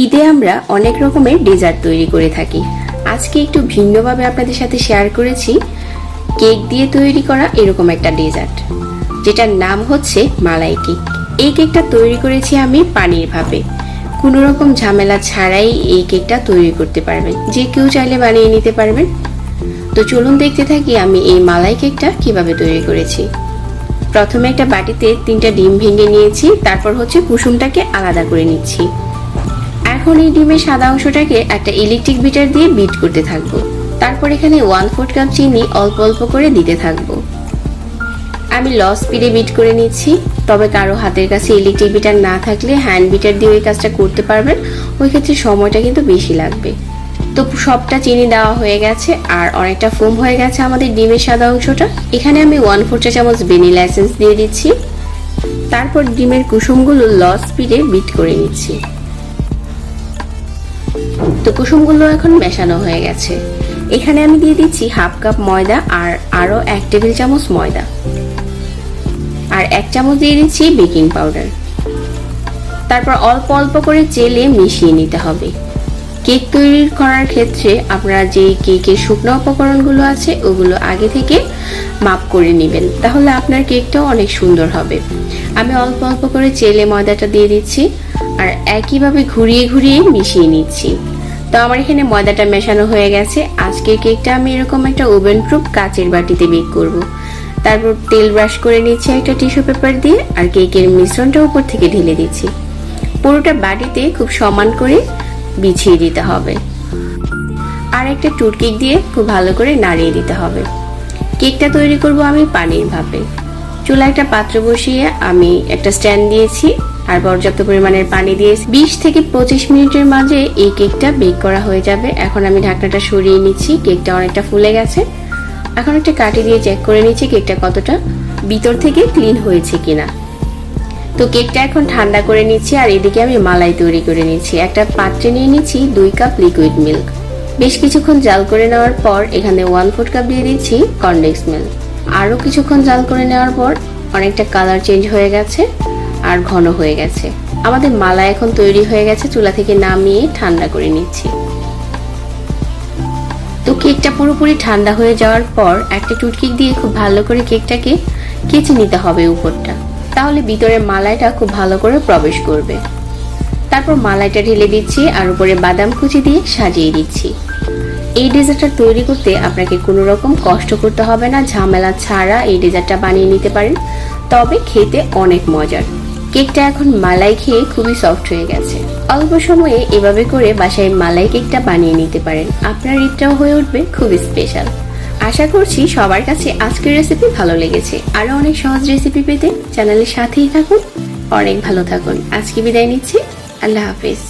ঈদে আমরা অনেক রকমের ডেজার্ট তৈরি করে থাকি। আজকে একটু ভিন্নভাবে আপনাদের সাথে শেয়ার করেছি কেক দিয়ে তৈরি করা এরকম একটা ডেজার্ট, যেটার নাম হচ্ছে মালাই কেক। এই কেকটা তৈরি করেছি আমি পানির ভাপে। কোনো রকম ঝামেলা ছাড়াই এই কেকটা তৈরি করতে পারবেন, যে কেউ চাইলে বানিয়ে নিতে পারবেন। তো চলুন দেখতে থাকি আমি এই মালাই কেকটা কিভাবে তৈরি করেছি। প্রথমে একটা বাটিতে 3টা ডিম ভেঙে নিয়েছি, তারপর হচ্ছে কুসুমটাকে আলাদা করে নিচ্ছি। এখন এই ডিমের সাদা অংশটাকে একটা ইলেকট্রিক বিটার দিয়ে বিট করতে থাকবো। তারপর এখানে 1/4 কাপ চিনি অল্প অল্প করে দিতে থাকবো। আমি লো স্পিডে বিট করে নিচ্ছি, তবে কারো হাতের কাছে ইলেকট্রিক বিটার না থাকলে হ্যান্ড বিটার দিয়ে ওই কাজটা করতে পারবেন। ওই ক্ষেত্রে সময়টা কিন্তু বেশি লাগবে। তো সবটা চিনি দেওয়া হয়ে গেছে আর অনেকটা ফোম হয়ে গেছে আমাদের ডিমের সাদা অংশটা। এখানে আমি 1/4 চা চামচ ভ্যানিলা এসেন্স দিয়ে দিচ্ছি। তারপর ডিমের কুসুমগুলো লো স্পিডে বিট করে নিচ্ছি। তো কুসুমগুলো এখন মেশানো হয়ে গেছে। এখানে আমি দিয়ে দিচ্ছি 1/2 কাপ ময়দা আর আরো 1 টেবিল চামচ ময়দা, আর 1 চামচ দিয়ে দিচ্ছি বেকিং পাউডার। তারপর অল্প অল্প করে চেলে মিশিয়ে নিতে হবে। কেক তৈরি করার ক্ষেত্রে আপনারা যে কেকের শুকনো উপকরণগুলো আছে ওগুলো আগে থেকে মাপ করে নেবেন, তাহলে আপনার কেকটাও অনেক সুন্দর হবে। আমি অল্প অল্প করে চেলে ময়দাটা দিয়ে দিচ্ছি আর একইভাবে ঘুরিয়ে ঘুরিয়ে মিশিয়ে নিচ্ছি। তো আমার এখানে ময়দাটা মেশানো হয়ে গেছে। আজকের কেকটা আমি এরকম একটা ওভেন প্রুফ কাচের বাটিতে বেক করব। তারপর তেল ব্রাশ করে নিচ্ছি একটা টিস্যু পেপার দিয়ে, আর কেকের মিশ্রণটা উপর থেকে ঢেলে দিচ্ছি। পুরোটা বাটিতে খুব সমান করে বিছিয়ে দিতে হবে, আর একটা টুথপিক দিয়ে খুব ভালো করে নাড়িয়ে দিতে হবে। কেকটা তৈরি করব আমি পানির ভাপে। চুলায় একটা পাত্র বসিয়ে আমি একটা স্ট্যান্ড দিয়েছি আর পর্যাপ্ত পরিমাণের পানি দিয়ে 20 থেকে 25 মিনিটের মাঝে এই কেকটা বেক করা হয়ে যাবে। এখন আমি ঢাকনাটা সরিয়ে নিচ্ছি। কেকটা অনেকটা ফুলে গেছে। এখন একটা কাঠি দিয়ে চেক করে নিচ্ছি কেকটা কতটা ভিতর থেকে ক্লিন হয়েছে কিনা। তো কেকটা এখন ঠান্ডা করে নিচ্ছি, আর এদিকে আমি মালাই তৈরি করে নিচ্ছি। একটা পাত্রে নিয়ে নিচ্ছি 2 কাপ লিকুইড মিল্ক। বেশ কিছুক্ষণ জাল করে নেওয়ার পর এখানে 1/4 কাপ দিয়ে দিচ্ছি কনডেন্স মিল্ক। আরো কিছুক্ষণ জাল করে নেওয়ার পর অনেকটা কালার চেঞ্জ হয়ে গেছে আর ঘন হয়ে গেছে। আমাদের মালাই এখন তৈরি হয়ে গেছে। চুলা থেকে নামিয়ে ঠান্ডা করে নিচ্ছি। তো কেকটা পুরোপুরি ঠান্ডা হয়ে যাওয়ার পর একটা টুথপিক দিয়ে খুব ভালো করে কেকটাকে কেচে নিতে হবে উপরটা, তাহলে ভিতরে মালাইটা খুব ভালো করে প্রবেশ করবে। তারপর মালাইটা ঢেলে দিচ্ছি আর উপরে বাদাম কুচি দিয়ে সাজিয়ে দিচ্ছি। এই ডেজার্টটা তৈরি করতে আপনাকে কোনো রকম কষ্ট করতে হবে না, ঝামেলা ছাড়া এই ডেজার্টটা বানিয়ে নিতে পারেন, তবে খেতে অনেক মজার। কেকটা এখন মালাই খেয়ে খুবই সফট হয়ে গেছে। অল্প সময়ে এভাবে করে বাসায় মালাই কেকটা বানিয়ে নিতে পারেন। আপনার ঈদটাও হয়ে উঠবে খুবই স্পেশাল। আশা করছি সবার কাছে আজকের রেসিপি ভালো লেগেছে। আরো অনেক সহজ রেসিপি পেতে চ্যানেলের সাথেই থাকুন। অনেক ভালো থাকুন। আজকে বিদায় নিচ্ছি। আল্লাহ হাফেজ।